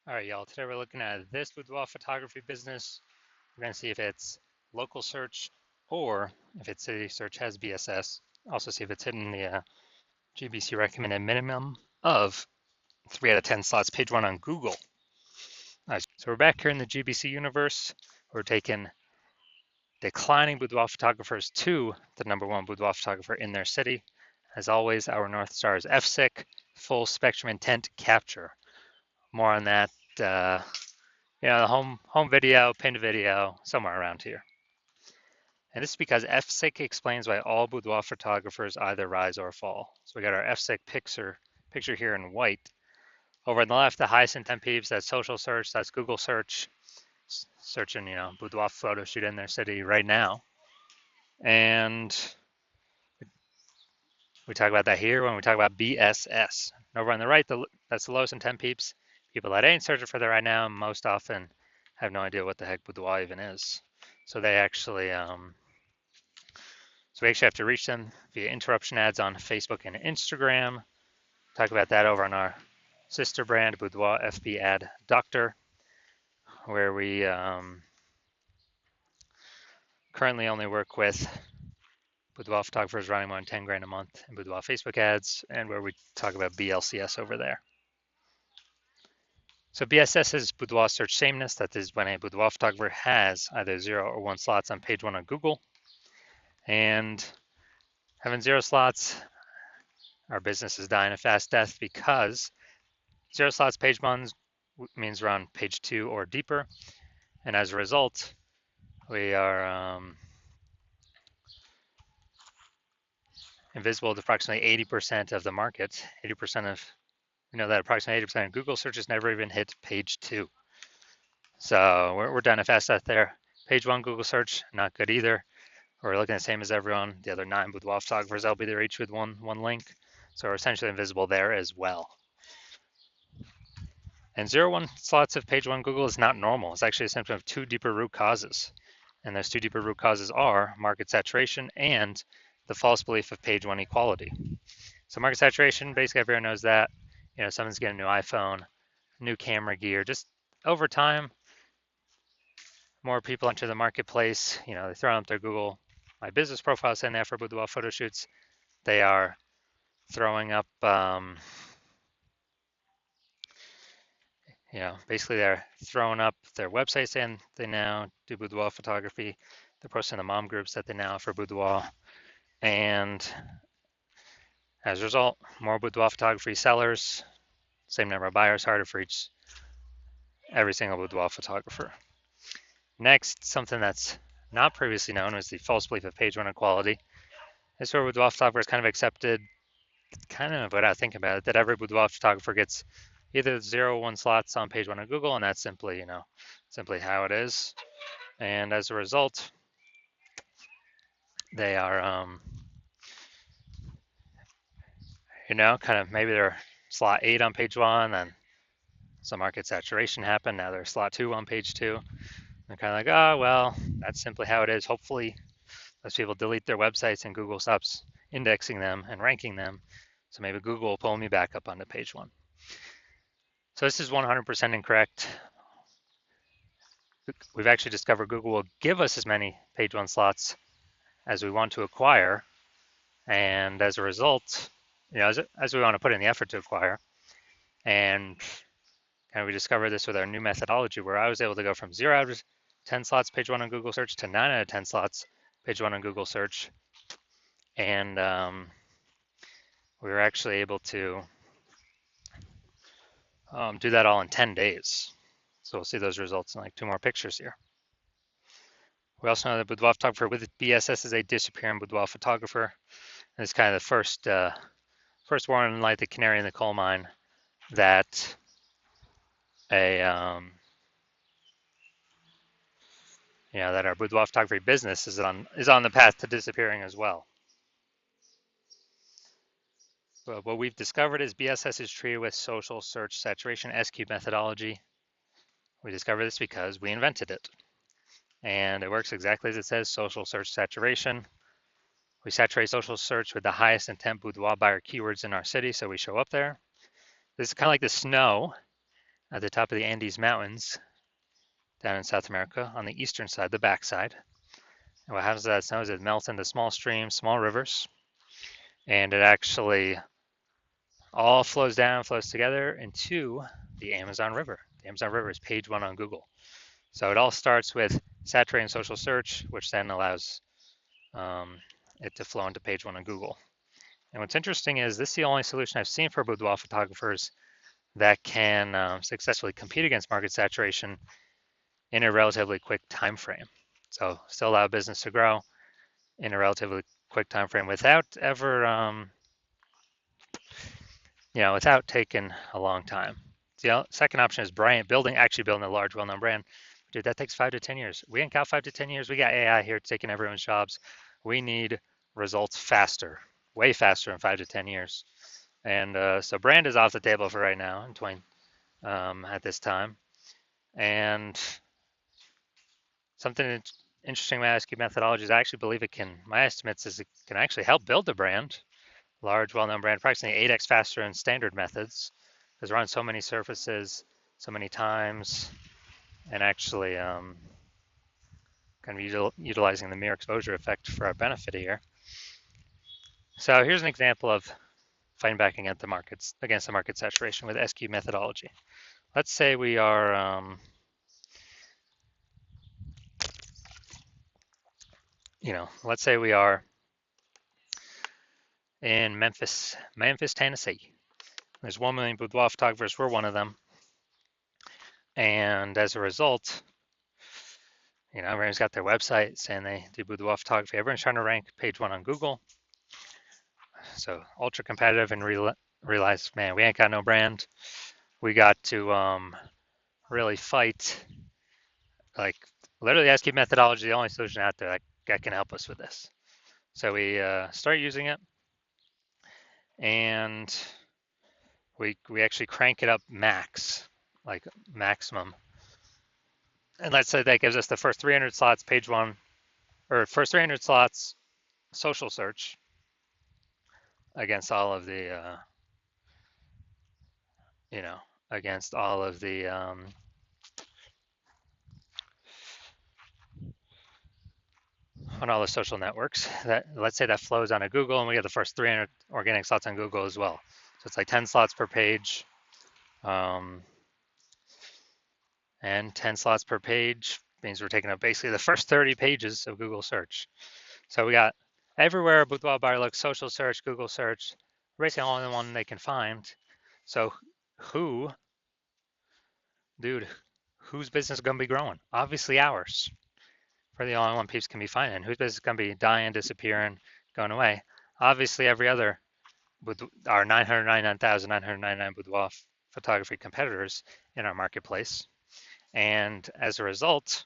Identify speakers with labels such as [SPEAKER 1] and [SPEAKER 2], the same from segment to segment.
[SPEAKER 1] All right, y'all. Today we're looking at this boudoir photography business. We're going to see if it's local search or if its city search has BSS. Also see if it's hitting the GBC recommended minimum of 3 out of 10 slots, page 1 on Google. All right, so we're back here in the GBC universe. We're taking declining boudoir photographers to the #1 boudoir photographer in their city. As always, our North Star is FSIC, full spectrum intent capture. More on that the home video, pinned video, somewhere around here. And this is because FSIC explains why all boudoir photographers either rise or fall. So we got our FSIC picture here in white. Over on the left, the highest intent peeps, that's social search, that's Google search, searching, boudoir photo shoot in their city right now. And we talk about that here when we talk about BSS. And over on the right, that's the lowest intent peeps. People that ain't searching for that right now most often have no idea what the heck boudoir even is. So they actually So we actually have to reach them via interruption ads on Facebook and Instagram. Talk about that over on our sister brand, Boudoir FB Ad Doctor, where we currently only work with boudoir photographers running more than 10 grand a month in boudoir Facebook ads, and where we talk about BLCS over there. So BSS is boudoir search sameness. That is when a boudoir photographer has either 0 or 1 slots on page 1 on Google. And having 0 slots, our business is dying a fast death because 0 slots page 1 means we're on page 2 or deeper. And as a result, we are invisible to approximately 80% of the market. 80% of, we know that approximately 80% of Google searches never even hit page 2. So we're down a fast death there. Page 1 Google search, not good either. We're looking the same as everyone. The other 9 boudoir photographers, they'll be there each with one link. So we're essentially invisible there as well. And 0-1 slots of page 1 Google is not normal. It's actually a symptom of 2 deeper root causes. And those 2 deeper root causes are market saturation and the false belief of page 1 equality. So market saturation, basically everyone knows that. Someone's getting a new iPhone, new camera gear. Just over time, more people enter the marketplace. They throw up their Google My Business profile saying that for boudoir photo shoots. They are throwing up, basically they're throwing up their website saying they now do boudoir photography. They're posting the mom groups that they now offer boudoir. And as a result, more boudoir photography sellers, same number of buyers, harder for every single boudoir photographer. Next, something that's not previously known was the false belief of page 1 equality. This is where boudoir photographers kind of accepted, kind of without thinking about it, that every boudoir photographer gets either 0 or 1 slots on page 1 of Google, and that's simply, simply how it is. And as a result, they are, kind of maybe they're slot 8 on page 1, then some market saturation happened. Now they're slot 2 on page 2. They're kind of like, oh, well, that's simply how it is. Hopefully, those people delete their websites and Google stops indexing them and ranking them. So maybe Google will pull me back up onto page 1. So this is 100% incorrect. We've actually discovered Google will give us as many page 1 slots as we want to acquire. And as a result, as we want to put in the effort to acquire. And we discovered this with our new methodology where I was able to go from 0 out of 10 slots page 1 on Google search to 9 out of 10 slots page 1 on Google search. And we were actually able to do that all in 10 days. So we'll see those results in like 2 more pictures here. We also know that boudoir photographer with BSS is a disappearing boudoir photographer. And it's kind of the first warning light, the canary in the coal mine, that that our boudoir photography business is on the path to disappearing as well. But what we've discovered is BSS is treated with social search saturation SQ methodology. We discovered this because we invented it. And it works exactly as it says, social search saturation. We saturate social search with the highest intent boudoir buyer keywords in our city, so we show up there. This is kind of like the snow at the top of the Andes Mountains down in South America on the eastern side, the backside. And what happens to that snow is it melts into small streams, small rivers, and it actually all flows down, flows together into the Amazon River. The Amazon River is page one on Google. So it all starts with saturating social search, which then allows it to flow into page one on Google. And what's interesting is this is the only solution I've seen for boudoir photographers that can successfully compete against market saturation in a relatively quick time frame. So still allow business to grow in a relatively quick time frame without ever, without taking a long time. The second option is building a large, well-known brand. Dude, that takes 5 to 10 years. We ain't got 5 to 10 years. We got AI here taking everyone's jobs. We need results faster, way faster in 5 to 10 years. And so brand is off the table for right now at this time. And something interesting about SQ methodology is I actually believe my estimates is it can actually help build a brand, large, well-known brand, approximately 8x faster than standard methods, because we're on so many surfaces, so many times, and actually kind of utilizing the mere exposure effect for our benefit here. So here's an example of fighting back against the market saturation with SQ methodology. Let's say we are let's say we are in Memphis, Tennessee. There's 1 million boudoir photographers. We're one of them. And as a result, everyone's got their website saying they do boudoir photography. Everyone's trying to rank page one on Google. So ultra competitive, and realize, man, we ain't got no brand. We got to really fight. Like literally, SQ methodology is the only solution out there that can help us with this. So we start using it, and we actually crank it up maximum. And let's say that gives us the first 300 slots page one, or first 300 slots social search against all of the, against all of the on all the social networks. Let's say that flows onto Google, and we get the first 300 organic slots on Google as well. So it's like 10 slots per page, and 10 slots per page means we're taking up basically the first 30 pages of Google search. So we got everywhere a boudoir buyer looks: social search, Google search, basically all in one they can find. So whose business is going to be growing? Obviously ours. For the only one peeps can be finding. Whose business is going to be dying, disappearing, going away? Obviously every other with our 999,999 boudoir photography competitors in our marketplace. And as a result,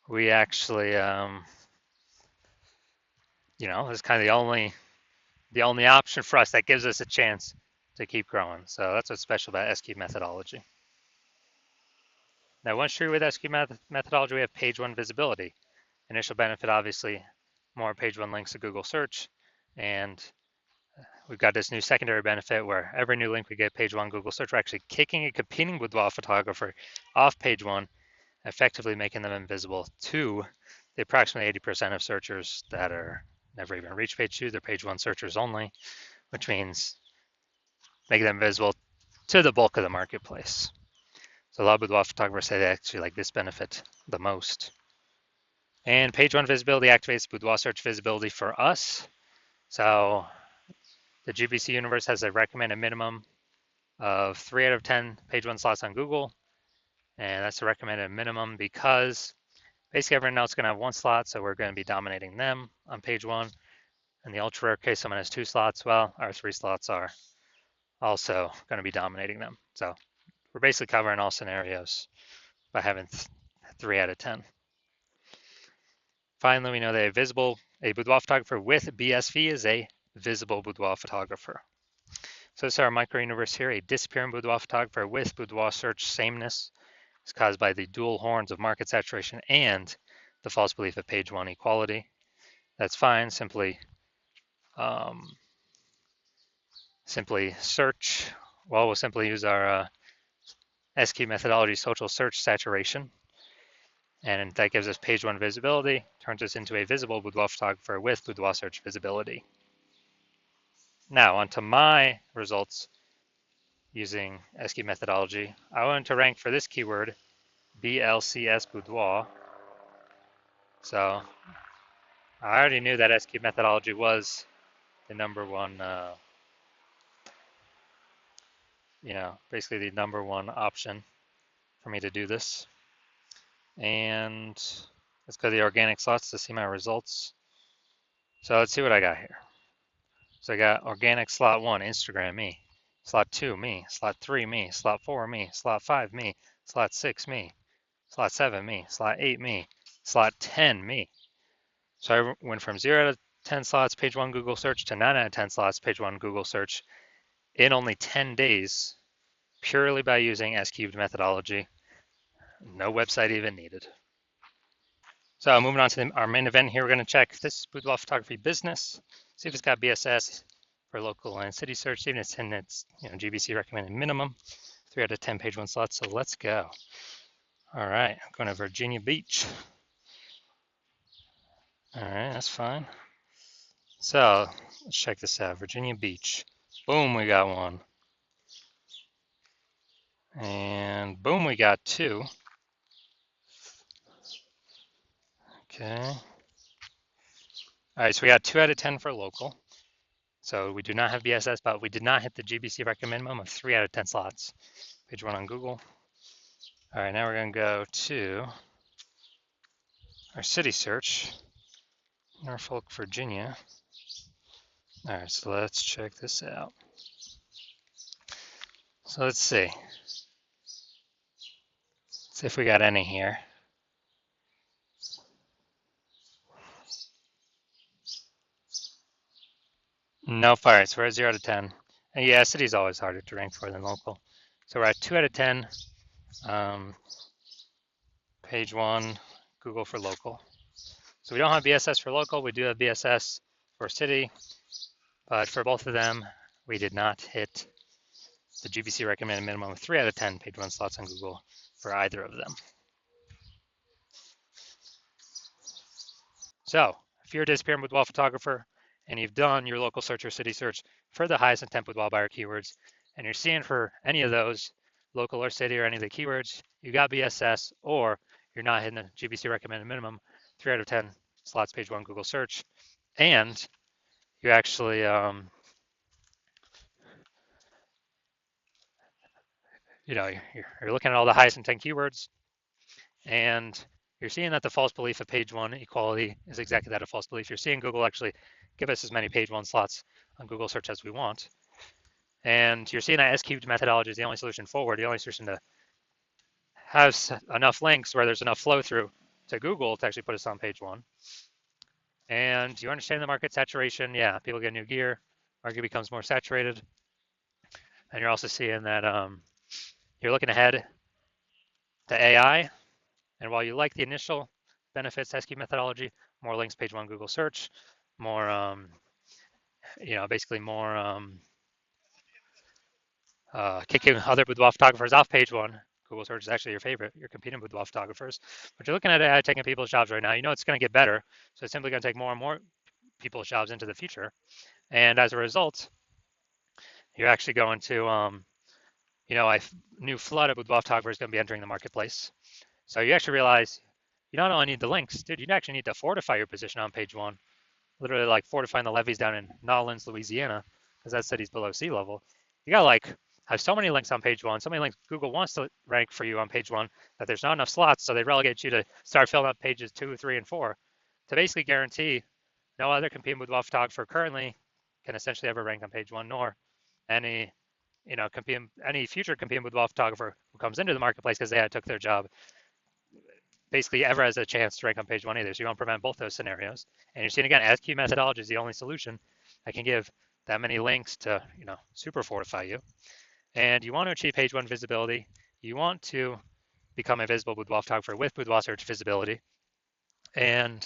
[SPEAKER 1] we actually, it's kind of the only option for us that gives us a chance to keep growing. So that's what's special about SQ methodology. Now, once you're with SQ methodology, we have page one visibility. Initial benefit, obviously, more page one links to Google search. And we've got this new secondary benefit where every new link we get page one Google search, we're actually kicking a competing boudoir photographer off page one, effectively making them invisible to the approximately 80% of searchers that are never even reached page two. They're page one searchers only, which means making them visible to the bulk of the marketplace. So a lot of boudoir photographers say they actually like this benefit the most. And page one visibility activates boudoir search visibility for us. So the GBC universe has a recommended minimum of 3 out of 10 page one slots on Google. And that's a recommended minimum because basically everyone else is going to have 1 slot, so we're going to be dominating them on page one. In the ultra rare case someone has 2 slots, well, our 3 slots are also going to be dominating them. So we're basically covering all scenarios by having 3 out of 10. Finally, we know that a boudoir photographer with BSV is a visible boudoir photographer. So this is our micro universe here. A disappearing boudoir photographer with boudoir search sameness is caused by the dual horns of market saturation and the false belief of page one equality. That's fine. Simply search. Well, we'll simply use our SQ methodology social search saturation. And that gives us page one visibility, turns us into a visible boudoir photographer with boudoir search visibility. Now onto my results using SQ methodology. I wanted to rank for this keyword, BLCS boudoir. So I already knew that SQ methodology was the number one, basically the number one option for me to do this. And let's go to the organic slots to see my results. So let's see what I got here. So I got organic slot 1, Instagram, me. Slot 2, me. Slot 3, me. Slot 4, me. Slot 5, me. Slot 6, me. Slot 7, me. Slot 8, me. Slot 10, me. So I went from 0 out of 10 slots, page 1 Google search, to 9 out of 10 slots, page 1 Google search in only 10 days, purely by using S-cubed methodology. No website even needed. So moving on to our main event here, we're going to check this boudoir photography business, see if it's got BSS for local and city search, even if it's in its GBC recommended minimum, 3 out of 10 page one slots. So let's go. All right, I'm going to Virginia Beach. All right, that's fine. So let's check this out. Virginia Beach. Boom, we got one. And boom, we got two. Okay. All right, so we got 2 out of 10 for local. So we do not have BSS, but we did not hit the GBC recommend minimum of 3 out of 10 slots. Page 1 on Google. All right, now we're going to go to our city search, Norfolk, Virginia. All right, so let's check this out. So let's see. Let's see if we got any here. No fire, so we're at 0 out of 10. And yeah, city's always harder to rank for than local. So we're at 2 out of 10. Page 1, Google for local. So we don't have BSS for local, we do have BSS for city, but for both of them, we did not hit the GBC recommended minimum of 3 out of 10 page 1 slots on Google for either of them. So if you're a disappearing boudoir photographer and you've done your local search or city search for the highest intent boudoir buyer keywords, and you're seeing for any of those, local or city or any of the keywords, you got BSS, or you're not hitting the GBC recommended minimum, 3 out of 10 slots page 1 Google search, and you actually you're looking at all the highest intent keywords, and you're seeing that the false belief of page 1 equality is exactly that, a false belief. You're seeing Google actually give us as many page 1 slots on Google search as we want, and you're seeing that S-cubed methodology is the only solution forward, the only solution to have enough links where there's enough flow through to Google to actually put us on page 1. And you understand the market saturation. Yeah, people get new gear, market becomes more saturated. And you're also seeing that you're looking ahead to AI. And while you like the initial benefits, SQ methodology, more links, page 1 Google search, more, basically more kicking other boudoir photographers off page 1. Google search is actually your favorite. You're competing with boudoir photographers. But you're looking at AI taking people's jobs right now. You know it's going to get better. So it's simply going to take more and more people's jobs into the future. And as a result, you're actually going to, a new flood of boudoir photographers is going to be entering the marketplace. So you actually realize you not only need the links, dude, you actually need to fortify your position on page 1. Literally like fortifying the levees down in Nolens, Louisiana, because that city's below sea level. You got to have so many links on page 1, so many links Google wants to rank for you on page 1 that there's not enough slots, so they relegate you to start filling up pages 2, 3, and 4 to basically guarantee no other competing boudoir photographer currently can essentially ever rank on page 1, nor any any future competing boudoir photographer who comes into the marketplace because they took their job basically ever has a chance to rank on page 1 either. So you want to prevent both those scenarios. And you're seeing again, SQ methodology is the only solution that can give that many links to super fortify you. And you want to achieve page 1 visibility. You want to become a visible boudoir photographer with boudoir search visibility. And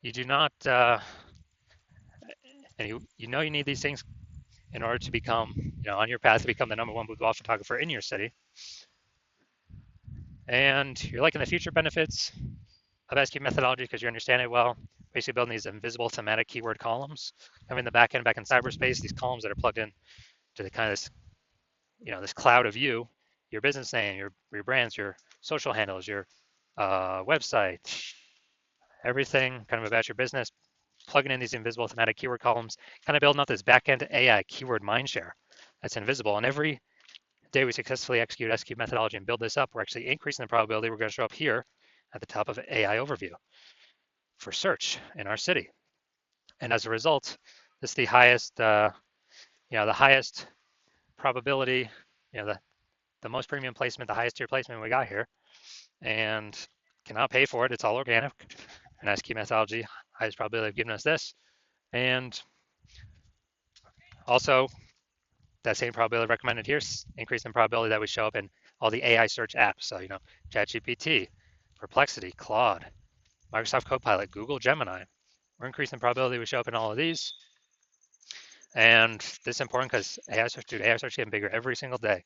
[SPEAKER 1] you do not, and you need these things in order to become, on your path to become the #1 boudoir photographer in your city. And you're liking the feature benefits of SQ methodology because you understand it well. Basically building these invisible thematic keyword columns. Having the back end back in cyberspace, these columns that are plugged in to the kind of this, this cloud of you, your business name, your brands, your social handles, your website, everything kind of about your business, plugging in these invisible thematic keyword columns, kind of building up this back-end AI keyword mindshare that's invisible. And every day we successfully execute SQ methodology and build this up, we're actually increasing the probability we're going to show up here at the top of AI overview for search in our city. And as a result, this is the highest, the highest probability, the most premium placement, the highest tier placement we got here, and cannot pay for it. It's all organic. And SQ methodology, highest probability of giving us this. And also, that same probability recommended here, increase in probability that we show up in all the AI search apps. So, ChatGPT, Perplexity, Claude, Microsoft Copilot, Google Gemini. We're increasing the probability we show up in all of these. And this is important because AI search getting bigger every single day.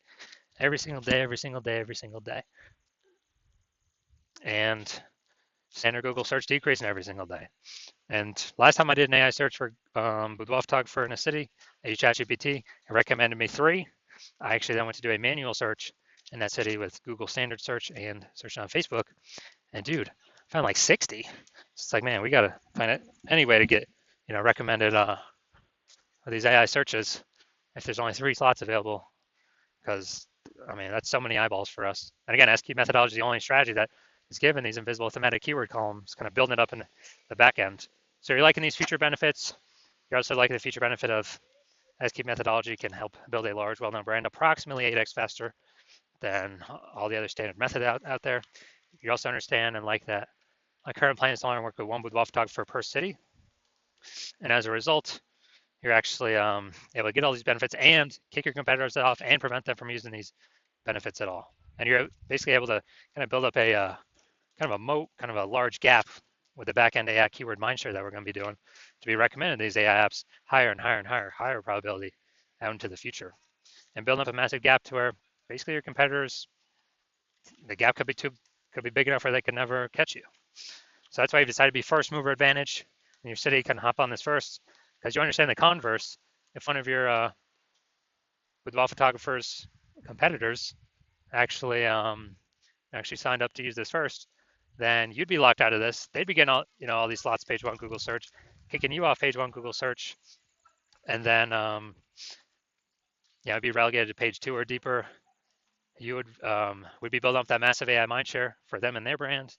[SPEAKER 1] Every single day, every single day, every single day. And standard Google search decreasing every single day. And last time I did an AI search for Boudoir photographer in a city, I used ChatGPT. It recommended me 3. I actually then went to do a manual search in that city with Google standard search and searching on Facebook. And dude, I found like 60. It's like, man, we got to find any way to get, recommended these AI searches if there's only 3 slots available, because that's so many eyeballs for us. And again, SQ methodology is the only strategy that is given these invisible thematic keyword columns, kind of building it up in the back end. So you're liking these feature benefits. You're also liking the feature benefit of SQ methodology can help build a large, well-known brand approximately 8x faster than all the other standard methods out there. You also understand and like that my current plan is to only work with one boudoir photographer per city. And as a result, you're actually able to get all these benefits and kick your competitors off and prevent them from using these benefits at all. And you're basically able to kind of build up a kind of a moat, kind of a large gap with the back-end AI keyword mindshare that we're going to be doing to be recommended these AI apps higher and higher and higher probability out into the future. And building up a massive gap to where basically your competitors, the gap could be big enough where they could never catch you. So that's why you've decided to be first mover advantage in your city. Can hop on this first because you understand the converse. If one of your boudoir photographers competitors actually signed up to use this first, then you'd be locked out of this. They'd be getting all these slots page 1 Google search, kicking you off page 1 Google search, and then be relegated to page 2 or deeper. You would be building up that massive AI mindshare for them and their brand,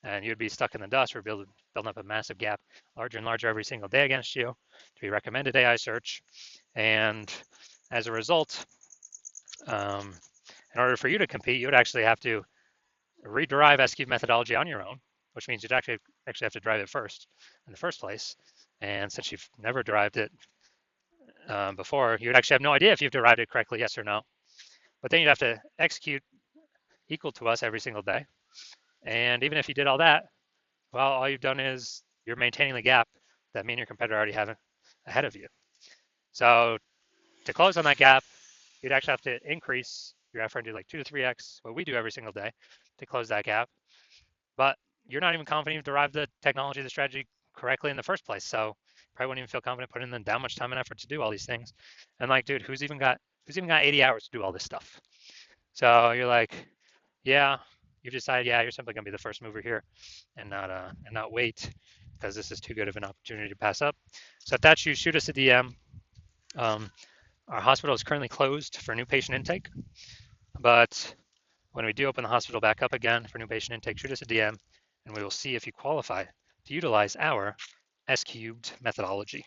[SPEAKER 1] and you'd be stuck in the dust. We're building up a massive gap, larger and larger every single day against you to be recommended AI search. And as a result, in order for you to compete, you would actually have to rederive SQ methodology on your own, which means you'd actually have to drive it first in the first place. And since you've never derived it before, you would actually have no idea if you've derived it correctly, yes or no. But then you'd have to execute equal to us every single day. And even if you did all that, well, all you've done is you're maintaining the gap that me and your competitor already have ahead of you. So to close on that gap, you'd actually have to increase your effort and do like 2 to 3x what we do every single day to close that gap. But you're not even confident you've derived the technology, the strategy correctly in the first place. So probably wouldn't even feel confident putting in that much time and effort to do all these things. And like, dude, who's even got 80 hours to do all this stuff? So you're like, yeah, you've decided, yeah, you're simply gonna be the first mover here and not wait because this is too good of an opportunity to pass up. So if that's you, shoot us a DM. Our hospital is currently closed for new patient intake, but when we do open the hospital back up again for new patient intake, shoot us a DM and we will see if you qualify to utilize our S-cubed methodology.